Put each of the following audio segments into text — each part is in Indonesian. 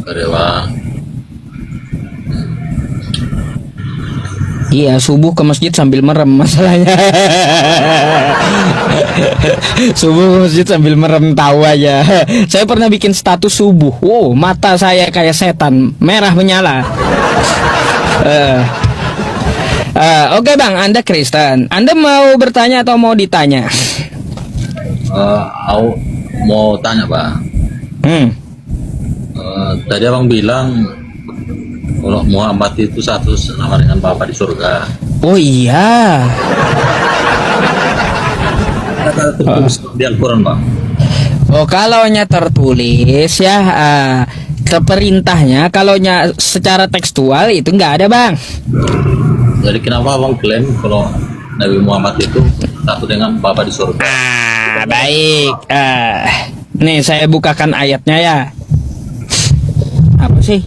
Karyawan. Iya, subuh ke masjid sambil merem masalahnya. Subuh ke masjid sambil merem, tahu aja. Saya pernah bikin status subuh. Wow, mata saya kayak setan, merah menyala. Oke Bang, Anda Kristen. Anda mau bertanya atau mau ditanya? Aku mau tanya Pak. Tadi abang bilang kalau Muhammad itu satu nama dengan Bapa di surga. Oh iya. Kata tertulis di Al-Quran Bang. Oh, kalaunya tertulis ya, perintahnya kalaunya secara tekstual itu nggak ada Bang. Jadi kenapa abang klaim kalau Nabi Muhammad itu satu dengan Bapa di surga? Baik. Nih saya bukakan ayatnya ya. Apa sih?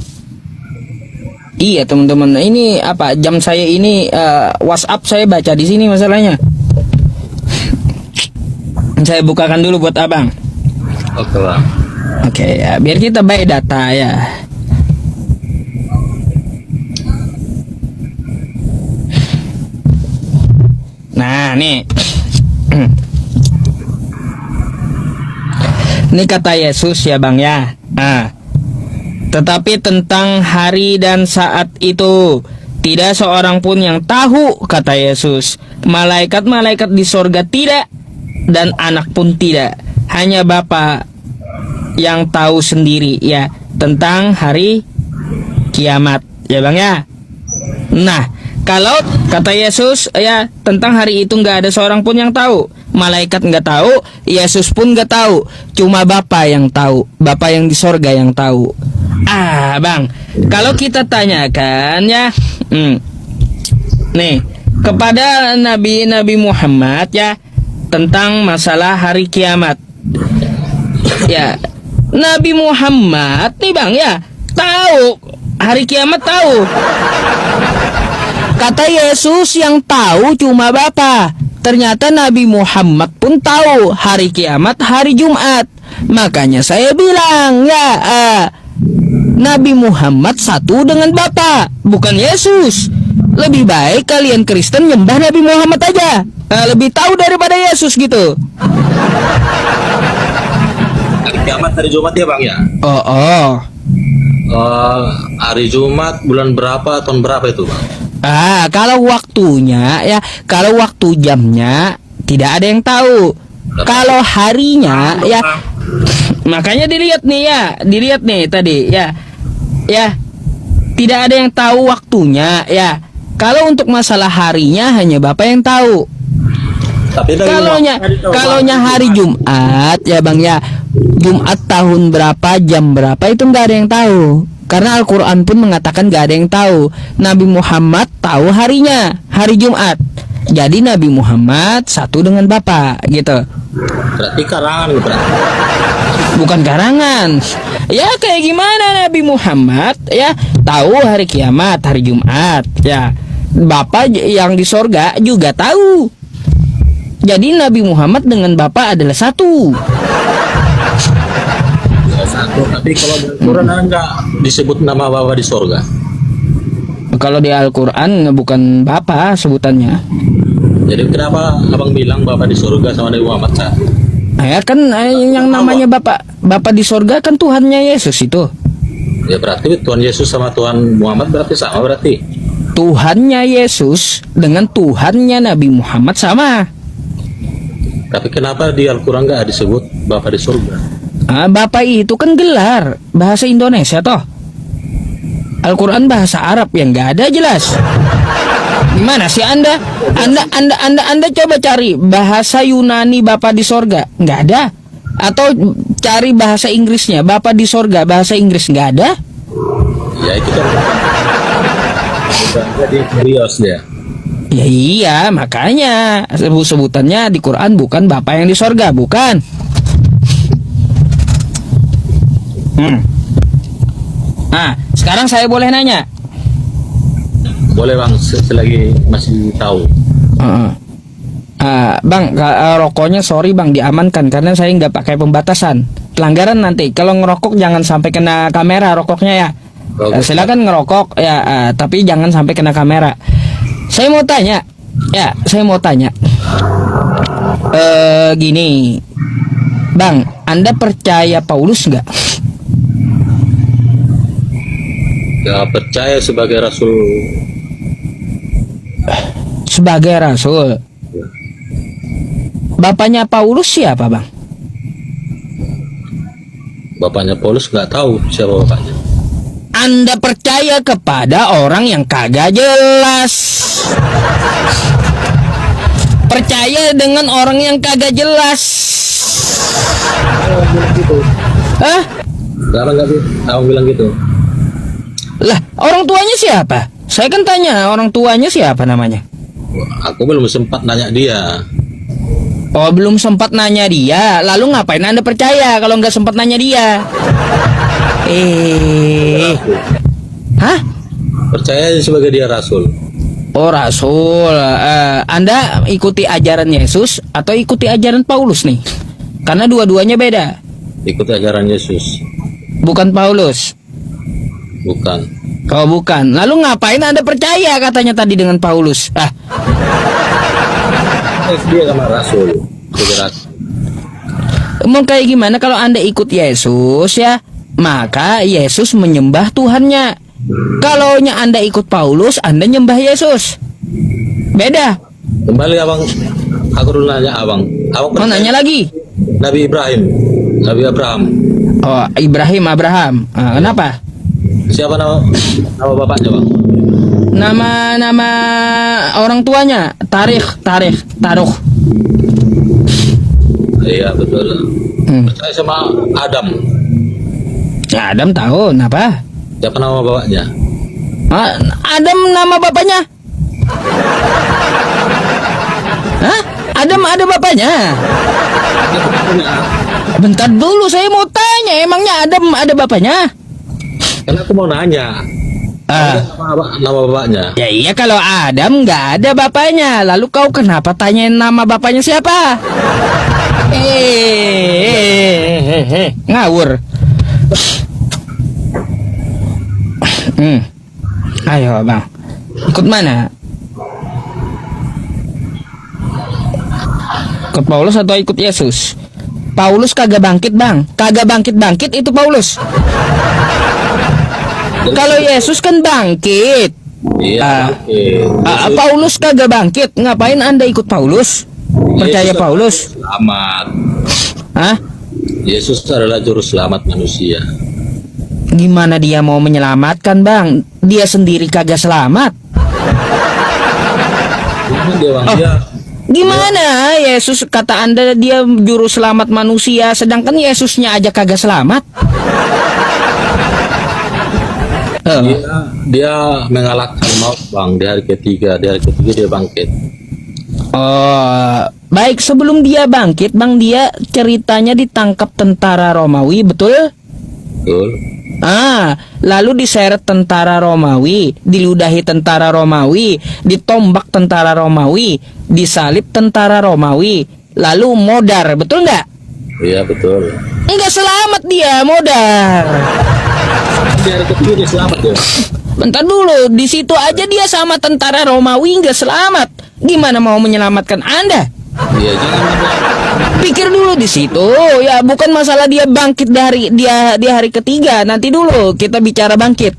Iya teman-teman, ini apa jam saya ini WhatsApp saya baca di sini masalahnya. Saya bukakan dulu buat abang. Oke Bang. Oke ya, biar kita baik data ya. Nah nih, ini kata Yesus ya Bang ya. Tetapi tentang hari dan saat itu tidak seorang pun yang tahu, kata Yesus. Malaikat-malaikat di sorga tidak, dan anak pun tidak. Hanya Bapa yang tahu sendiri ya tentang hari kiamat ya Bang ya. Nah, kalau kata Yesus ya tentang hari itu nggak ada seorang pun yang tahu. Malaikat nggak tahu, Yesus pun nggak tahu. Cuma Bapa yang tahu, Bapa yang di sorga yang tahu. Bang, kalau kita tanyakan ya, nih kepada Nabi Muhammad ya tentang masalah hari kiamat, ya Nabi Muhammad nih Bang ya tahu hari kiamat, tahu. Kata Yesus yang tahu cuma Bapa. Ternyata Nabi Muhammad pun tahu hari kiamat hari Jumat. Makanya saya bilang ya, Nabi Muhammad satu dengan Bapa, bukan Yesus. Lebih baik kalian Kristen nyembah Nabi Muhammad aja, lebih tahu daripada Yesus gitu. Hari kiamat hari Jumat ya Bang ya? Hari Jumat bulan berapa, tahun berapa itu Bang? Kalau waktunya ya, kalau waktu jamnya tidak ada yang tahu. Kalau harinya ya, makanya dilihat nih tadi ya, tidak ada yang tahu waktunya ya. Kalau untuk masalah harinya hanya Bapak yang tahu. Tapi kalaunya hari Jumat ya Bang ya, Jumat tahun berapa, jam berapa itu nggak ada yang tahu. Karena Al-Quran pun mengatakan gak ada yang tahu. Nabi Muhammad tahu harinya, hari Jumat. Jadi Nabi Muhammad satu dengan Bapa gitu. Berarti karangan berarti. Bukan karangan. Ya kayak gimana Nabi Muhammad ya tahu hari kiamat, hari Jumat ya. Bapa yang di sorga juga tahu. Jadi Nabi Muhammad dengan Bapa adalah satu. Tapi kalau di Al-Quran enggak disebut nama Bapa di sorga. Kalau di Al-Quran bukan Bapa sebutannya. Jadi kenapa abang bilang Bapa di sorga sama Nabi Muhammad satu? Ya kan yang namanya Bapa di sorga kan Tuhannya Yesus itu. Ya berarti Tuhan Yesus sama Tuhan Muhammad berarti sama berarti. Tuhannya Yesus dengan Tuhannya Nabi Muhammad sama. Tapi kenapa di Al-Quran enggak disebut Bapa di surga? Bapak itu kan gelar bahasa Indonesia toh. Al-Quran bahasa Arab yang nggak ada jelas. Gimana sih Anda coba cari bahasa Yunani Bapak di sorga, nggak ada. Atau cari bahasa Inggrisnya Bapak di sorga, bahasa Inggris nggak ada. Ya itu kan jadi kurios dia. Ya iya, makanya sebutannya di Quran bukan Bapak yang di sorga, bukan. Sekarang saya boleh nanya? Boleh Bang, selagi masih tahu. Bang, rokoknya sorry Bang diamankan karena saya nggak pakai pembatasan. pelanggaran nanti. Kalau ngerokok jangan sampai kena kamera rokoknya ya. Silakan ngerokok ya, tapi jangan sampai kena kamera. Saya mau tanya, gini, Bang, Anda percaya Paulus nggak? Gak percaya sebagai rasul. Sebagai rasul. Bapaknya Paulus siapa, Bang? Bapaknya Paulus nggak tahu siapa bapaknya. Anda percaya kepada orang yang kagak jelas. Percaya dengan orang yang kagak jelas. Hah? Sekarang nggak sih? Abang bilang gitu. Lah, orang tuanya siapa? Saya kan tanya, orang tuanya siapa namanya? Aku belum sempat nanya dia. Oh, belum sempat nanya dia. Lalu ngapain Anda percaya kalau nggak sempat nanya dia? Hah? Percaya sebagai dia rasul. Oh, rasul. Anda ikuti ajaran Yesus atau ikuti ajaran Paulus nih? Karena dua-duanya beda. Ikuti ajaran Yesus. Bukan Paulus. Bukan. Oh, bukan. Lalu ngapain Anda percaya katanya tadi dengan Paulus? Dia sama rasul. Sebagai rasul. Mau kayak gimana kalau Anda ikut Yesus ya? Maka Yesus menyembah Tuhannya. Kalau Anda ikut Paulus, Anda nyembah Yesus. Beda. Kembali abang. Aku dulu nanya abang. Abang Mau nanya lagi? Nabi Ibrahim. Nabi Abraham. Oh, Abraham. Kenapa? Siapa nama bapaknya bang? Nama orang tuanya Taruh. Iya betul. Percaya sama Adam. Ya, Adam tahu kenapa? Siapa nama bapaknya? Adam nama bapaknya? Hah? Adam ada bapaknya? Bentar dulu, saya mau tanya, emangnya Adam ada bapaknya? Karena aku mau nanya. Nama bapaknya? Ya iya, kalau Adam nggak ada bapaknya. Lalu kau kenapa tanyain nama bapaknya siapa? Ngawur. Ayo bang, ikut mana? Ikut Paulus atau ikut Yesus? Paulus kagak bangkit bang, kagak bangkit itu Paulus. Kalau Yesus kan bangkit. Iya. Paulus kagak bangkit, ngapain Anda ikut Paulus? Percaya Yesus Paulus? Selamat. Hah? Yesus adalah juru selamat manusia. Gimana dia mau menyelamatkan bang? Dia sendiri kagak selamat. Gimana Yesus kata Anda dia juru selamat manusia, sedangkan Yesusnya aja kagak selamat? Dia mengalahkan maut bang di hari ketiga dia bangkit. Oh, baik, sebelum dia bangkit bang, dia ceritanya ditangkap tentara Romawi, betul? Betul. Lalu diseret tentara Romawi, diludahi tentara Romawi, ditombak tentara Romawi, disalib tentara Romawi, lalu modar, betul nggak? Iya betul. Enggak selamat dia, modar. Di hari ketiga dia selamat ya. Bentar dulu, di situ aja dia sama tentara Romawi nggak selamat. Gimana mau menyelamatkan Anda? Iya, jangan. Pikir dulu di situ, ya bukan masalah dia bangkit dari di hari ketiga. Nanti dulu kita bicara bangkit.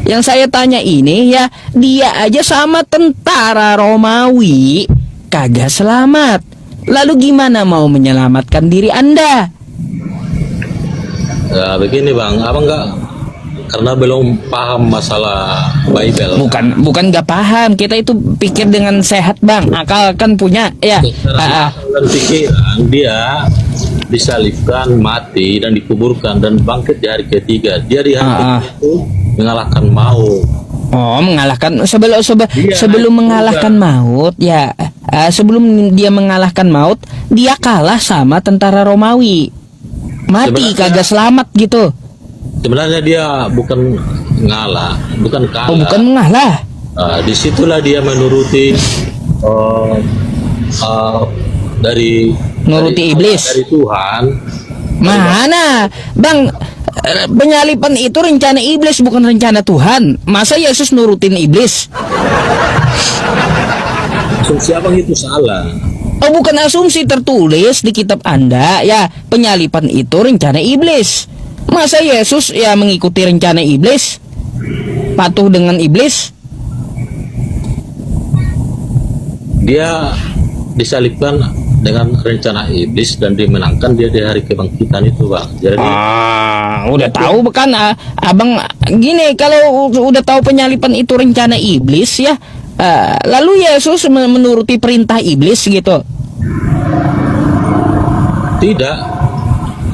Yang saya tanya ini ya, dia aja sama tentara Romawi kagak selamat. Lalu gimana mau menyelamatkan diri Anda? Ya begini bang, abang nggak, karena belum paham masalah Bible. Bukan nggak paham, kita itu pikir dengan sehat bang, akal kan punya ya. Dan pikiran dia disalibkan, mati dan dikuburkan dan bangkit di hari ketiga. Dia di hari ketiga itu mengalahkan maut. Oh, mengalahkan sebelum mengalahkan maut ya. Sebelum dia mengalahkan maut, dia kalah sama tentara Romawi. Mati kagak selamat gitu. Sebenarnya dia bukan ngalah, bukan kalah. Oh, bukan mengalah. Disitulah dia menuruti Nuruti iblis. Dari Tuhan, Mana, Bang? Penyalipan itu rencana iblis, bukan rencana Tuhan. Masa Yesus nurutin iblis? Asumsi abang itu salah. Oh, bukan asumsi, tertulis di kitab Anda ya, penyalipan itu rencana iblis. Masa Yesus ya mengikuti rencana iblis? Patuh dengan iblis? Dia disalibkan dengan rencana iblis dan dimenangkan dia di hari kebangkitan itu, Bang. Jadi Udah tahu bukan, Abang, gini, kalau udah tahu penyalipan itu rencana iblis ya, lalu Yesus menuruti perintah iblis gitu? tidak.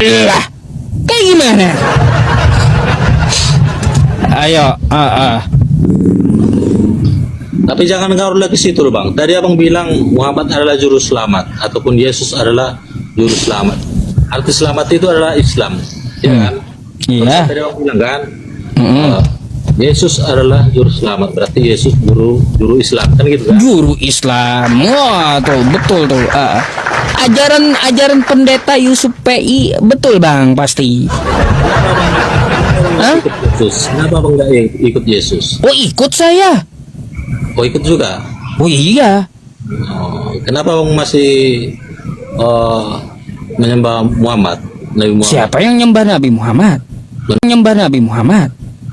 Lah, kayak gimana? Ayo, Tapi jangan ngaruh lagi situ loh, Bang. Tadi abang bilang Muhammad adalah juru selamat ataupun Yesus adalah juru selamat. Arti selamat itu adalah Islam, ya kan? Iya. Tadi abang bilang kan, Yesus adalah juru selamat, berarti Yesus juru Islam, kan gitu kan? Juru Islam, wah tuh betul tuh. Ajaran pendeta Yusuf PI, betul Bang, pasti. Hah? Ikut Yesus. Kenapa abang nggak ikut Yesus? Oh, ikut saya. Oh, ikut juga. Oh iya. Oh, kenapa abang masih menyembah Muhammad, Nabi Muhammad? Siapa yang nyembah Nabi Muhammad? Nyembah Nabi Muhammad?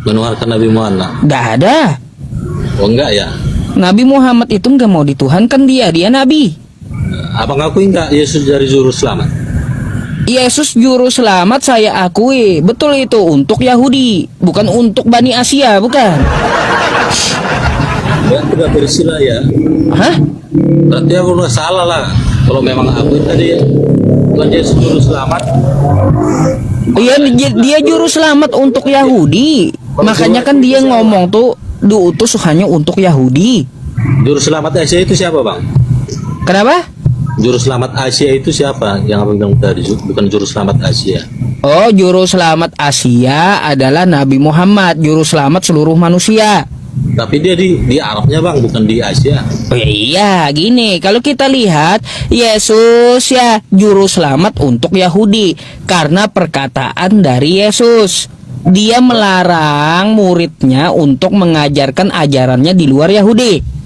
Menuhankan Nabi Muhammad? Nggak ada. Oh, enggak ya? Nabi Muhammad itu nggak mau dituhankan, dia Nabi. Abang akui enggak Yesus dari juru selamat? Yesus juru selamat, saya akui. Betul itu, untuk Yahudi, bukan untuk Bani Asia, bukan. Ya, tidak bersila ya. Hah? Berarti aku nggak salah lah. Kalau memang akui tadi ya, bukan Yesus juru selamat. Iya, dia juru selamat untuk Yahudi. Makanya kan dia ngomong tuh diutus hanya untuk Yahudi. Juru selamat Asia itu siapa, Bang? Kenapa? Juru selamat Asia itu siapa? Yang abang bilang tadi bukan juru selamat Asia. Oh, juru selamat Asia adalah Nabi Muhammad, juru selamat seluruh manusia. Tapi dia di Arabnya, Bang, bukan di Asia. Oh iya, gini, kalau kita lihat Yesus ya juru selamat untuk Yahudi karena perkataan dari Yesus. Dia melarang muridnya untuk mengajarkan ajarannya di luar Yahudi.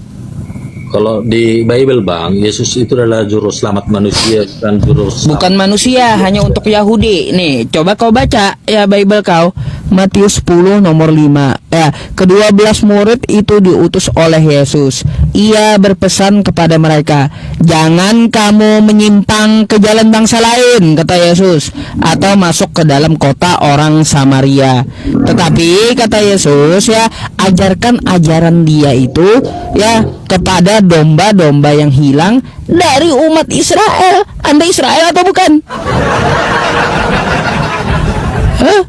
Kalau di Bible, Bang, Yesus itu adalah juru selamat manusia, bukan juru selamat. Bukan manusia, hanya untuk Yahudi. Nih, coba kau baca ya Bible kau, Matius 10 nomor 5. Ya, ke-12 murid itu diutus oleh Yesus. Ia berpesan kepada mereka, "Jangan kamu menyimpang ke jalan bangsa lain," kata Yesus, "atau masuk ke dalam kota orang Samaria. Tetapi," kata Yesus ya, "ajarkan ajaran dia itu ya kepada domba-domba yang hilang dari umat Israel." Anda Israel atau bukan? Hah?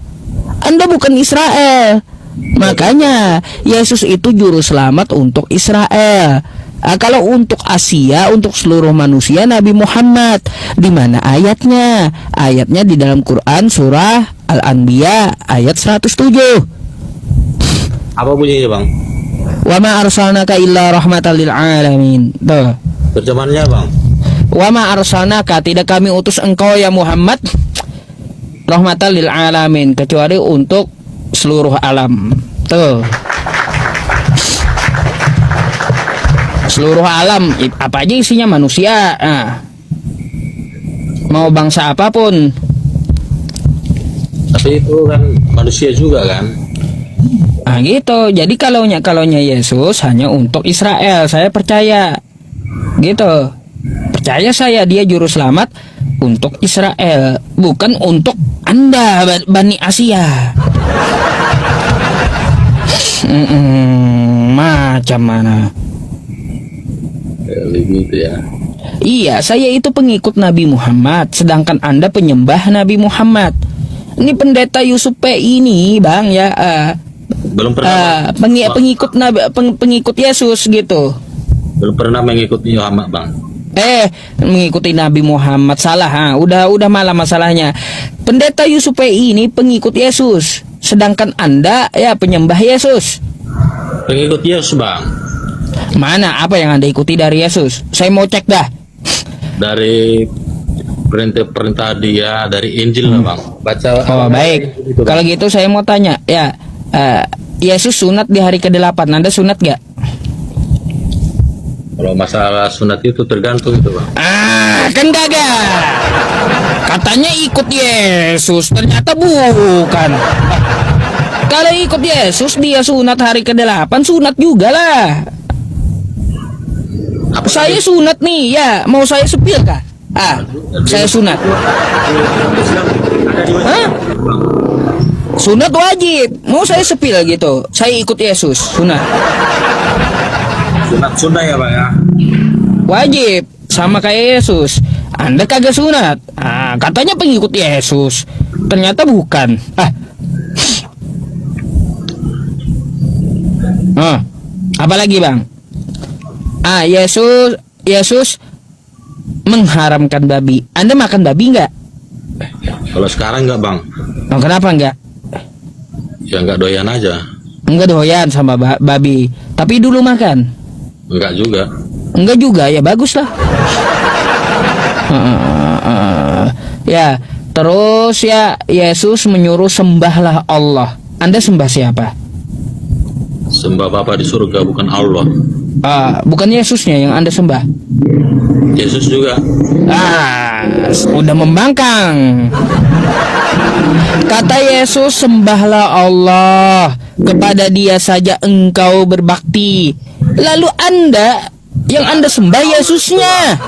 Anda bukan Israel. Makanya Yesus itu juru selamat untuk Israel. Kalau untuk Asia, untuk seluruh manusia, Nabi Muhammad. Di mana ayatnya? Ayatnya di dalam Quran surah Al-Anbiya ayat 107. Apa bunyinya, Bang? Wa ma arsalnaka illa rahmatan lil alamin. Tuh. Terjemahannya, Bang? Wa ma arsalnaka, tidak kami utus engkau ya Muhammad rahmatan lil alamin, kecuali untuk seluruh alam. Tuh. Seluruh alam, apa aja isinya manusia. Nah, mau bangsa apapun. Tapi itu kan manusia juga kan? Nah gitu. Jadi kalaunya Yesus hanya untuk Israel, saya percaya. Gitu. Percaya saya dia juru selamat untuk Israel, bukan untuk Anda Bani Asia. Macam mana? Begitu ya. Iya, saya itu pengikut Nabi Muhammad, sedangkan Anda penyembah Nabi Muhammad. Ini pendeta Yusuf PI ini, Bang ya. Belum pernah Pengikut Yesus gitu. belum pernah mengikuti Muhammad, Bang. Mengikuti Nabi Muhammad salah. Udah malah masalahnya. Pendeta Yusuf PI ini pengikut Yesus, sedangkan Anda ya penyembah Yesus. Pengikut Yesus, Bang. Mana apa yang Anda ikuti dari Yesus? Saya mau cek dah. Dari perintah dia dari Injil lah bang. Baca. Oh baik. Itu, Bang. Kalau gitu saya mau tanya ya, Yesus sunat di hari ke-8. Anda sunat gak? Kalau masalah sunat itu tergantung itu bang. Kan kagak. Katanya ikut Yesus, ternyata bukan. Kalau ikut Yesus dia sunat hari ke-8, sunat juga lah. Apa Saya sunat nih, ya mau saya sepil kah? Saya sunat. Hah? Sunat wajib. Mau saya sepil gitu. Saya ikut Yesus, sunat. sunat Sunda ya bang ya. Wajib sama kayak Yesus. Anda kagak sunat. Katanya pengikut Yesus. Ternyata bukan. Apa lagi bang? Yesus mengharamkan babi. Anda makan babi nggak? Kalau sekarang enggak bang. Oh, kenapa nggak? Ya enggak doyan aja. Enggak doyan sama babi. Tapi dulu makan. Enggak juga. Enggak juga, ya bagus lah. Ya, terus ya Yesus menyuruh sembahlah Allah. Anda sembah siapa? Sembah Bapa di surga bukan Allah. Bukan Yesusnya yang Anda sembah. Yesus juga. Udah membangkang. Kata Yesus, sembahlah Allah, kepada Dia saja engkau berbakti. Lalu Anda yang Anda sembah Yesusnya.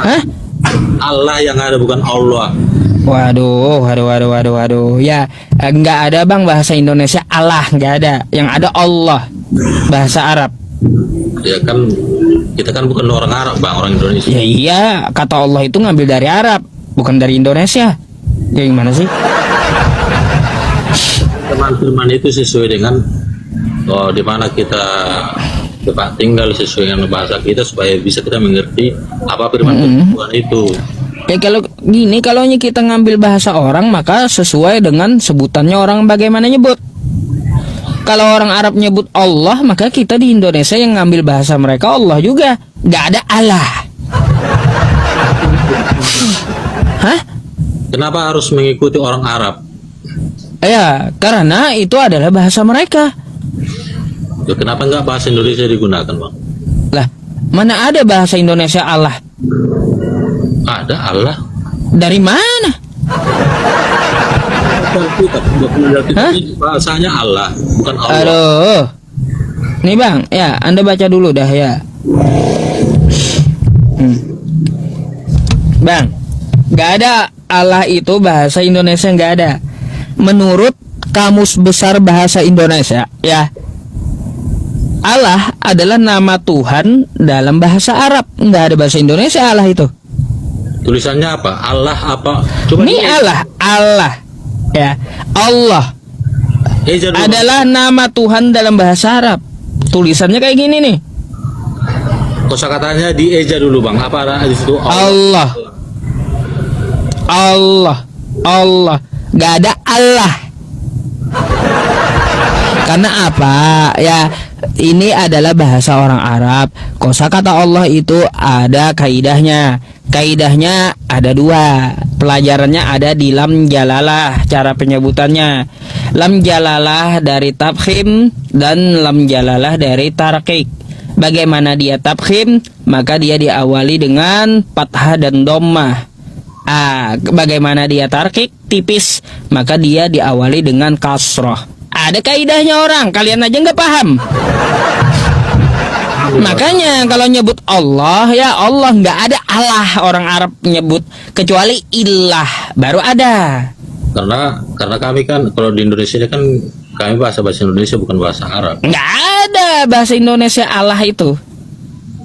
Hah? Allah yang ada bukan Allah. Waduh. Ya, nggak ada bang bahasa Indonesia Allah, nggak ada. Yang ada Allah, bahasa Arab. Ya kan kita kan bukan orang Arab bang, orang Indonesia. Ya iya, kata Allah itu ngambil dari Arab, bukan dari Indonesia. Ya gimana sih? Firman itu sesuai dengan di mana kita tempat tinggal, sesuai dengan bahasa kita supaya bisa kita mengerti apa firman Tuhan itu. Ya kalau gini, kalau kita ngambil bahasa orang maka sesuai dengan sebutannya orang bagaimana nyebut. Kalau orang Arab nyebut Allah, maka kita di Indonesia yang ngambil bahasa mereka Allah juga. Nggak ada Allah. Hah? Kenapa harus mengikuti orang Arab? Ya, karena itu adalah bahasa mereka. Ya, kenapa nggak bahasa Indonesia digunakan bang? Lah, mana ada bahasa Indonesia Allah? Ada Allah. Dari mana? Hah? Bahasanya Allah, bukan Allah. Aduh. Nih bang, ya Anda baca dulu dah ya. Bang, nggak ada Allah itu bahasa Indonesia, nggak ada. Menurut Kamus Besar Bahasa Indonesia, ya, Allah adalah nama Tuhan dalam bahasa Arab. Nggak ada bahasa Indonesia Allah itu. Tulisannya apa? Allah apa? Coba Ini Allah, ya, Allah adalah nama Tuhan dalam bahasa Arab. Tulisannya kayak gini nih. Kosakatanya dieja dulu bang. Apa ada di situ? Allah. Gak ada Allah. Karena apa? Ya, ini adalah bahasa orang Arab. Kosakata Allah itu ada kaidahnya. Kaidahnya ada 2. Pelajarannya ada di lam jalalah, cara penyebutannya. Lam jalalah dari tabkhim dan lam jalalah dari tarqiq. Bagaimana dia tabkhim? Maka dia diawali dengan fathah dan dhammah. Bagaimana dia tarqiq, tipis, maka dia diawali dengan kasrah. Ada kaidahnya orang, kalian aja nggak paham. Makanya kalau nyebut Allah, ya Allah, nggak ada Allah orang Arab nyebut, kecuali ilah baru ada. Karena kami kan kalau di Indonesia kan kami bahasa Indonesia bukan bahasa Arab. Nggak ada bahasa Indonesia Allah itu.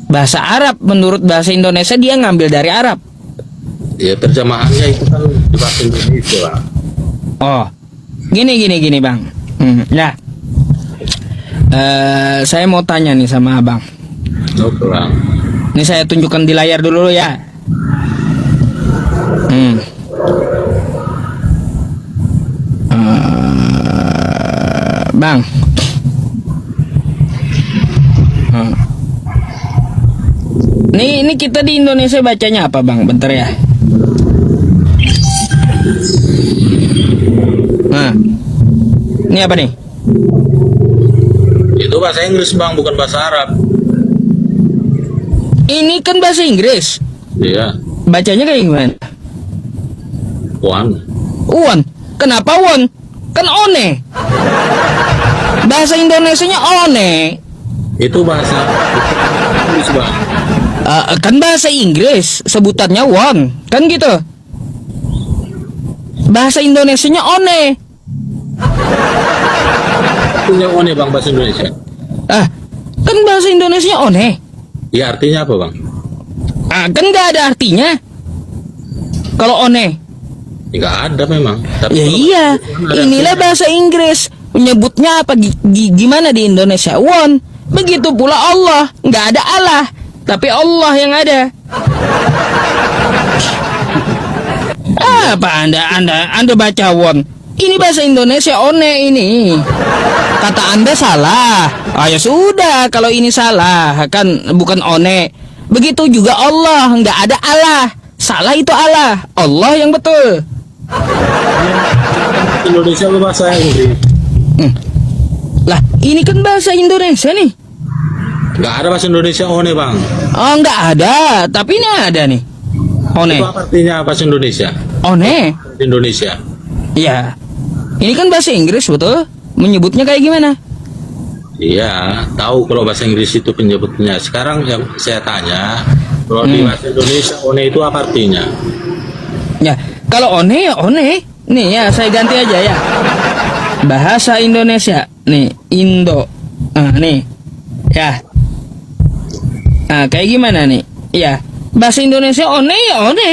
Bahasa Arab, menurut bahasa Indonesia dia ngambil dari Arab. Ya terjemahannya itu kan di bahasa Indonesia lah. Oh, gini bang. Nah, saya mau tanya nih sama abang. Oke bang. Ini saya tunjukkan di layar dulu ya. Bang. Ini ini kita di Indonesia bacanya apa bang? Bentar ya. Nah, ini apa nih? Itu bahasa Inggris bang, bukan bahasa Arab. Ini kan bahasa Inggris. Iya. Bacanya kayak gimana? One. Won. Kenapa won? Kan one. Bahasa Indonesianya one. Itu bahasa Inggris bang. Kan bahasa Inggris sebutannya won. Kan gitu. Bahasa Indonesianya one. Artinya one bang bahasa Indonesia. Kan bahasa Indonesianya one. Ya artinya apa bang? Kan nggak ada artinya. Kalau one. Nggak ada memang. Tapi Ya kalau iya. ada Inilah artinya. bahasa Inggris. Menyebutnya apa? Gimana di Indonesia? Won. Begitu pula Allah. Nggak ada Allah. Tapi Allah yang ada. Apa Anda baca won? Ini bahasa Indonesia one ini. Kata Anda salah. Ya sudah, kalau ini salah kan bukan one. Begitu juga Allah, nggak ada Allah. Salah itu Allah. Allah yang betul. Indonesia apa bahasa Inggris? Lah, ini kan bahasa Indonesia nih. Nggak ada bahasa Indonesia one bang. Oh, nggak ada, tapi ini ada nih. One. Itu apa artinya bahasa Indonesia? One. Indonesia. Ya. Ini kan bahasa Inggris betul. Menyebutnya kayak gimana? Iya, tahu kalau bahasa Inggris itu penyebutnya. Sekarang yang saya tanya, kalau di bahasa Indonesia one itu apa artinya? Ya, kalau one ya one. Nih ya, saya ganti aja ya. Bahasa Indonesia. Nih, Indo. Nih. Ya. Kayak gimana nih? Ya. Bahasa Indonesia one ya one.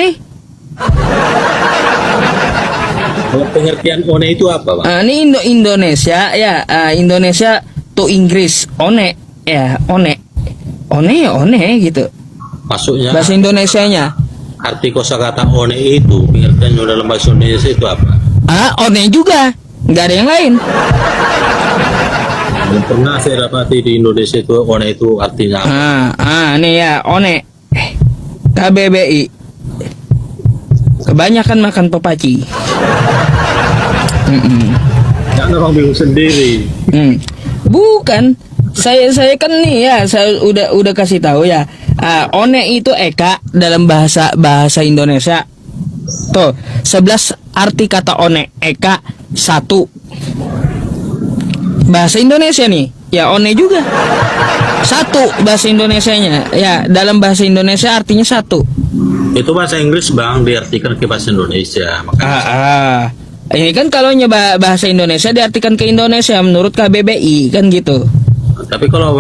Kalau pengertian one itu apa bang? Ini Indonesia ya. Indonesia to Inggris one. Ya, one. One ya one gitu. Maksudnya Bahasa Indonesianya. arti kosakata one itu pengertiannya dalam bahasa Indonesia itu apa? One juga. Nggak ada yang lain. Belum pernah saya dapati di Indonesia itu one itu artinya apa? Nih ya, one. KBBI. Kebanyakan makan pepaci. Jangan bang bingung sendiri. Bukan. Saya kan nih ya, saya udah kasih tahu ya. One itu eka dalam bahasa Indonesia. Tuh, 11 arti kata one. Eka 1. Bahasa Indonesia nih. Ya one juga. 1 bahasa Indonesianya. Ya, dalam bahasa Indonesia artinya 1. Itu bahasa Inggris bang diartikan ke bahasa Indonesia. Makanya Ini kan kalau bahasa Indonesia diartikan ke Indonesia menurut KBBI kan gitu. tapi kalau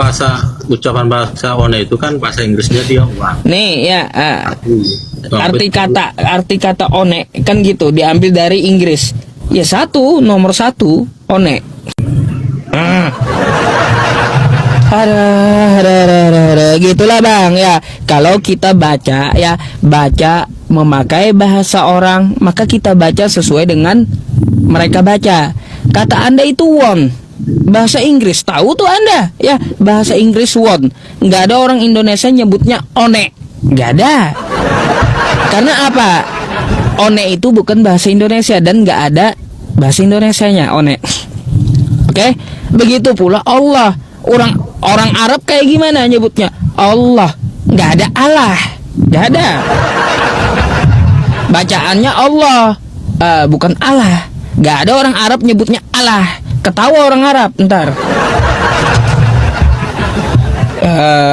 ucapan bahasa one itu kan bahasa Inggrisnya dia uang. Nih ya, arti kata one kan gitu diambil dari Inggris. Ya 1, nomor 1 one. Ada gitulah bang ya. Kalau kita baca memakai bahasa orang, maka kita baca sesuai dengan mereka baca. Kata Anda itu won, bahasa Inggris tahu tuh Anda ya, bahasa Inggris won. Nggak ada orang Indonesia nyebutnya one, nggak ada. Karena apa? One itu bukan bahasa Indonesia dan nggak ada bahasa Indonesianya one. Oke, begitu pula Allah. Orang Arab kayak gimana nyebutnya? Allah, nggak ada Allah, nggak ada. Bacaannya Allah, bukan Allah. Nggak ada orang Arab nyebutnya Allah. Ketawa orang Arab ntar.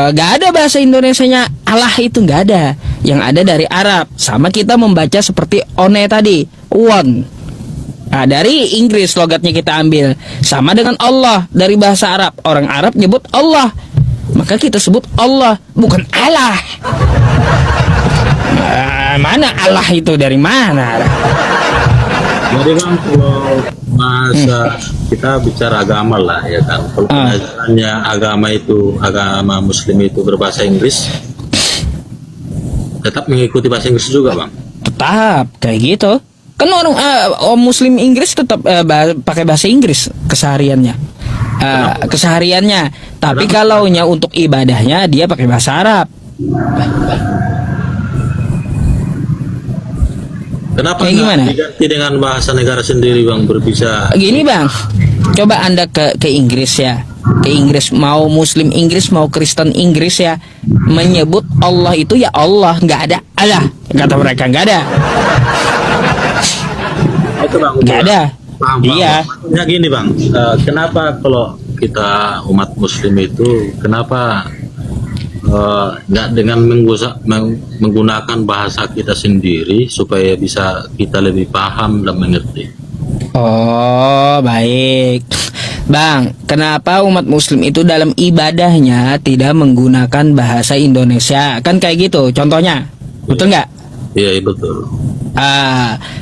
Nggak ada bahasa Indonesianya Allah itu nggak ada. Yang ada dari Arab. Sama kita membaca seperti one tadi, won. Dari Inggris logatnya kita ambil. Sama dengan Allah dari bahasa Arab. Orang Arab nyebut Allah, maka kita sebut Allah, bukan Allah. Mana Allah itu dari mana? Jadi bang kalau masa kita bicara agama lah ya kan. Kalau pengajarannya agama Muslim itu berbahasa Inggris, tetap mengikuti bahasa Inggris juga bang. Tetap kayak gitu. Kan orang Muslim Inggris tetap pakai bahasa Inggris kesehariannya. Kesehariannya. Tapi kalaunya untuk ibadahnya dia pakai bahasa Arab. Kenapa Kayak nggak gimana? diganti dengan bahasa negara sendiri bang, berbisa? Gini bang, coba anda ke Inggris ya, ke Inggris, mau Muslim Inggris mau Kristen Inggris ya, menyebut Allah itu ya Allah, nggak ada Allah, kata mereka nggak ada, Itu bang, nggak ada. paham, Iya. Maksudnya gini bang, kenapa kalau kita umat Muslim itu, kenapa nggak dengan menggunakan bahasa kita sendiri supaya bisa kita lebih paham dan mengerti? Oh baik, bang. Kenapa umat Muslim itu dalam ibadahnya tidak menggunakan bahasa Indonesia? Kan kayak gitu, contohnya, betul nggak? Iya betul.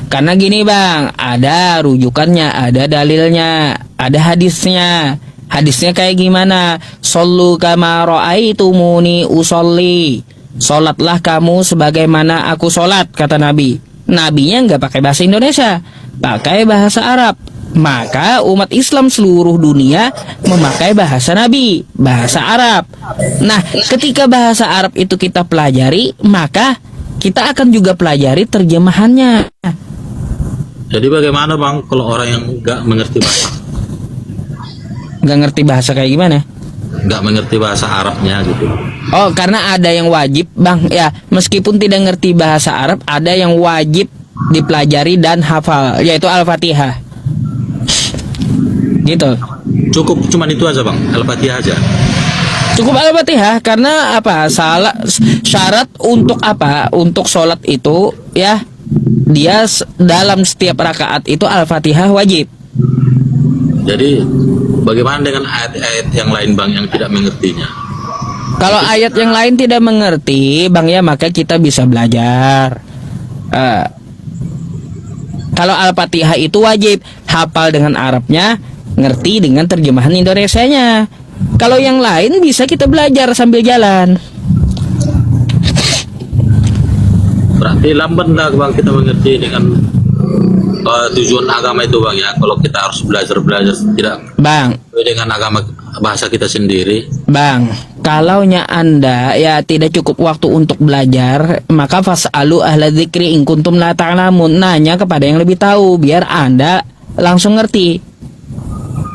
Karena gini bang, ada rujukannya, ada dalilnya, ada hadisnya. Hadisnya kayak gimana? Shollu kama ra'aitumuni usolli. Sholatlah kamu sebagaimana aku sholat, kata Nabi. Nabinya nggak pakai bahasa Indonesia, pakai bahasa Arab. Maka umat Islam seluruh dunia memakai bahasa Nabi, bahasa Arab. Nah, ketika bahasa Arab itu kita pelajari, maka kita akan juga pelajari terjemahannya. Jadi bagaimana bang kalau orang yang nggak mengerti bahasa, Nggak ngerti bahasa kayak gimana? nggak mengerti bahasa Arabnya gitu? Oh, karena ada yang wajib, bang. Ya, meskipun tidak ngerti bahasa Arab, ada yang wajib dipelajari dan hafal, yaitu Al-Fatihah. Gitu. Cukup cuman itu aja bang, Al-Fatihah aja. Cukup Al-Fatihah karena apa? Syarat untuk apa? Untuk sholat itu ya, dia dalam setiap rakaat itu Al-Fatihah wajib. Jadi bagaimana dengan ayat-ayat yang lain bang yang tidak mengertinya? Kalau ayat yang lain tidak mengerti, bang ya, maka kita bisa belajar. Kalau Al-Fatihah itu wajib, hafal dengan Arabnya, ngerti dengan terjemahan Indonesianya. Kalau yang lain bisa kita belajar sambil jalan. Berarti lambat lah bang kita mengerti dengan tujuan agama itu bang ya. Kalau kita harus belajar tidak Bang, sesuai dengan agama bahasa kita sendiri. Bang, kalaunya Anda ya tidak cukup waktu untuk belajar, maka fas'alu ahla dzikri in kuntum la ta'lamun. Nanya kepada yang lebih tahu biar Anda langsung ngerti.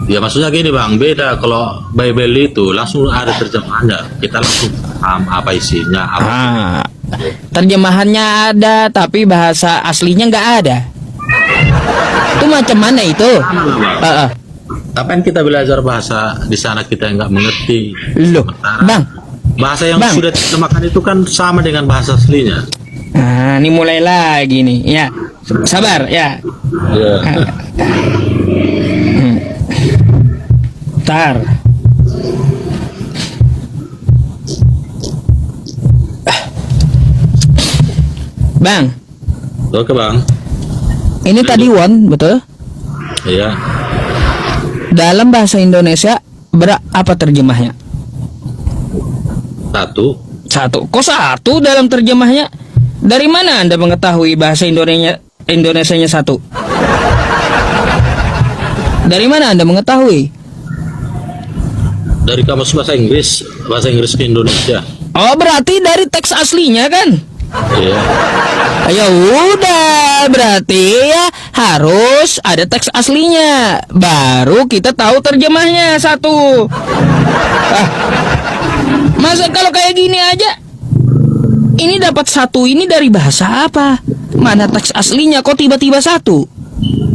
Ya maksudnya gini bang, beda kalau Bible itu langsung ada terjemahannya. Kita langsung paham apa isinya. Terjemahannya ada, tapi bahasa aslinya nggak ada. Itu macam mana itu? Kapan kita belajar bahasa di sana kita nggak mengerti? Loh, Sementara Bang. bahasa yang Bang. sudah diterjemahkan itu kan sama dengan bahasa aslinya. Nah, ini mulai lagi nih. Ya, sabar ya. Ya. Tar. Bang, Oke bang. ini tadi won, betul? Iya. Dalam bahasa Indonesia apa terjemahnya? Satu. Kok satu dalam terjemahnya? Dari mana Anda mengetahui bahasa Indonesianya satu? Dari mana Anda mengetahui? Dari kamus bahasa Inggris ke Indonesia. Oh, berarti dari teks aslinya kan? Iya. Ya udah, berarti ya harus ada teks aslinya, baru kita tahu terjemahnya satu. Masa kalau kayak gini aja, ini dapat satu ini dari bahasa apa? Mana teks aslinya kok tiba-tiba satu?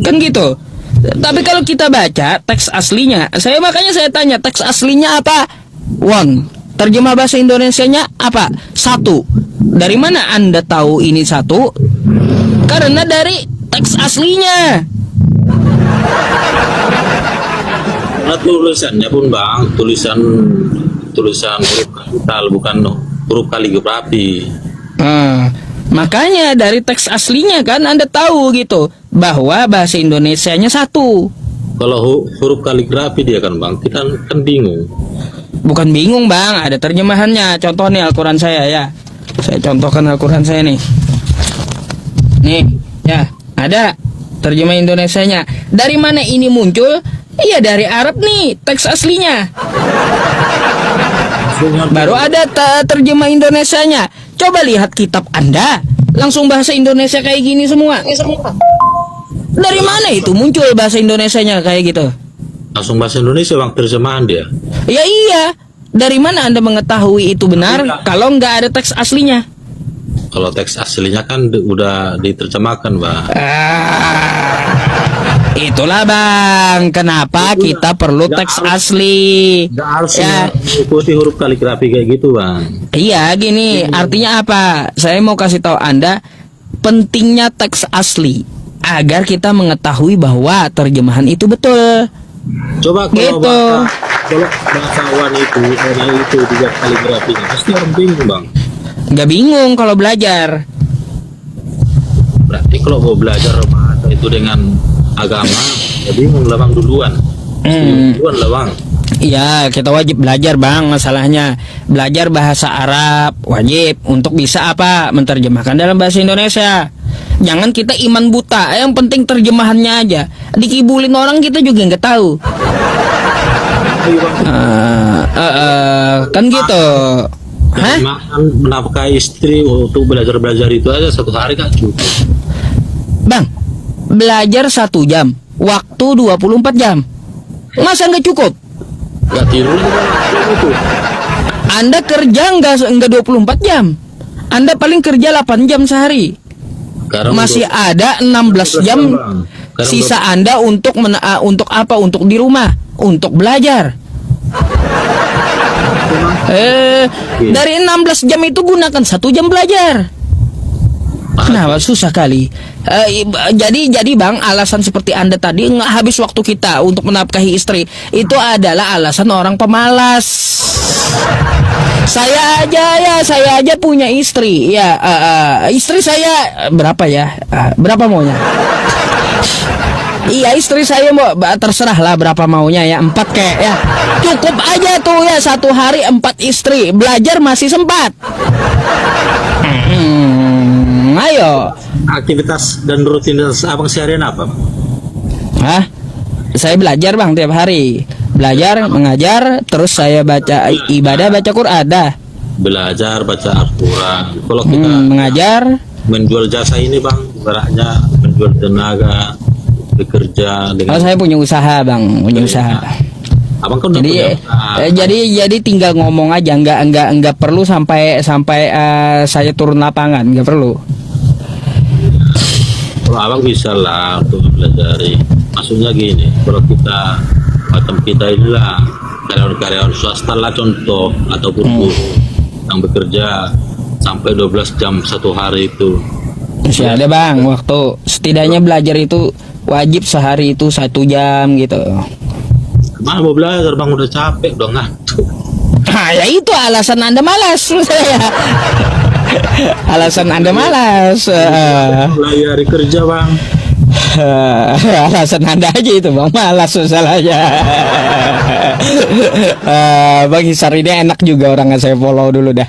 Kan gitu. Tapi kalau kita baca teks aslinya, makanya saya tanya teks aslinya apa? One. Terjemah bahasa Indonesianya apa? Satu. Dari mana Anda tahu ini satu? Karena dari teks aslinya. Nah, tulisannya pun bang, tulisan huruf kapital bukan huruf kaligrafi. Makanya dari teks aslinya kan Anda tahu gitu bahwa bahasa Indonesianya satu. Kalau huruf kaligrafi dia kan bang, kita kan bingung. Bukan bingung bang, ada terjemahannya. Contoh nih Al-Quran saya ya. Saya contohkan Al-Quran saya nih. Nih, ya, ada terjemah Indonesianya. Dari mana ini muncul? Iya dari Arab nih, teks aslinya. Baru ada terjemah Indonesianya. Coba lihat kitab Anda, langsung bahasa Indonesia kayak gini semua. Dari mana itu muncul bahasa Indonesianya kayak gitu? Langsung bahasa Indonesia bang, terjemahan dia. Ya iya. Dari mana Anda mengetahui itu benar kalau nggak ada teks aslinya? Kalau teks aslinya kan udah diterjemahkan bang. Itulah bang, kenapa kita perlu teks asli? Nggak harus Ya. mengikuti huruf kaligrafi kayak gitu bang. Iya gini, artinya apa? Saya mau kasih tahu Anda pentingnya teks asli agar kita mengetahui bahwa terjemahan itu betul. Coba kalau Gitu. bangsawan itu juga kaligrafinya pasti orang bingung bang. Nggak bingung kalau belajar. Berarti kalau mau belajar bahasa itu dengan agama, ya bingung lah bang duluan. Duluan lah bang. Iya, kita wajib belajar bang. Masalahnya belajar bahasa Arab wajib untuk bisa apa? Menerjemahkan dalam bahasa Indonesia. Jangan kita iman buta. Yang penting terjemahannya aja. Dikibulin orang kita juga nggak tahu. Kan gitu. Hah? Makan menafkahi istri untuk belajar itu aja 1 hari kan cukup. Bang, belajar 1 jam, waktu 24 jam. Masa nggak cukup? Gak tidur itu. Anda kerja nggak 24 jam. Anda paling kerja 8 jam sehari. Sekarang Masih ada 16 jam Sekarang sisa Anda untuk untuk apa? Untuk di rumah, untuk belajar. Dari 16 jam itu gunakan 1 jam belajar. Kenapa susah kali? Jadi bang, alasan seperti Anda tadi nggak habis waktu kita untuk menafkahi istri itu adalah alasan orang pemalas. Saya aja punya istri ya. Istri saya berapa ya? Berapa maunya? Iya, istri saya mau terserah lah berapa maunya ya, 4 kek ya. Cukup aja tuh ya 1 hari 4 istri. Belajar masih sempat. Ayo. aktivitas dan rutinitas abang seharian apa? Hah? Saya belajar bang tiap hari. Belajar, mengajar, terus saya baca ibadah, baca Quran dah. Belajar, baca Al-Quran. Kalau kita Mengajar. menjual jasa ini bang, ibaratnya menjual tenaga, bekerja dengan. Kalau saya punya usaha bang, punya usaha. Abang kan udah Jadi punya usaha. jadi tinggal ngomong aja, nggak perlu sampai saya turun lapangan, nggak perlu. Kalau abang bisa lah untuk mempelajari. Maksudnya gini, kalau kita macam kita inilah karyawan-karyawan swasta lah contoh ataupun buruh yang bekerja sampai 12 jam 1 hari itu. Masih ada bang waktu, setidaknya belajar itu wajib sehari itu 1 jam gitu. Kemana mau belajar bang, udah capek, udah ngantuk. Nah, ya itu alasan Anda malas. Alasan Anda malas. Mulai hari kerja bang. Alasan Anda aja itu bang, malas masalahnya. Bang Hisar ini enak juga orangnya, saya follow dulu dah.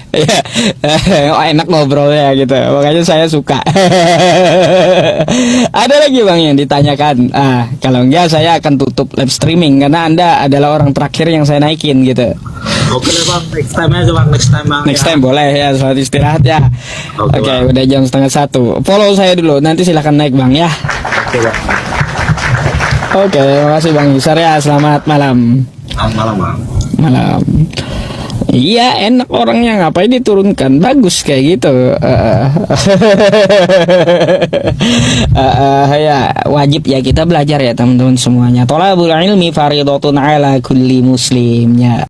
Oh, enak ngobrolnya gitu, makanya saya suka. Ada lagi bang yang ditanyakan? Kalau enggak saya akan tutup live streaming karena Anda adalah orang terakhir yang saya naikin gitu. Oke deh bang, next time aja bang, next time bang. Next time boleh ya, selamat istirahat ya. Oke, Oke, Bang. udah jam 12:30. Follow saya dulu, nanti silahkan naik bang ya. Oke bang. Oke, makasih bang Hisar ya, selamat malam. Selamat malam bang. Malam. Iya, enak orangnya, ngapain diturunkan? Bagus kayak gitu. Ya, wajib ya kita belajar ya teman-teman semuanya. Thalabul ilmi fardhatun ala kulli muslim ya.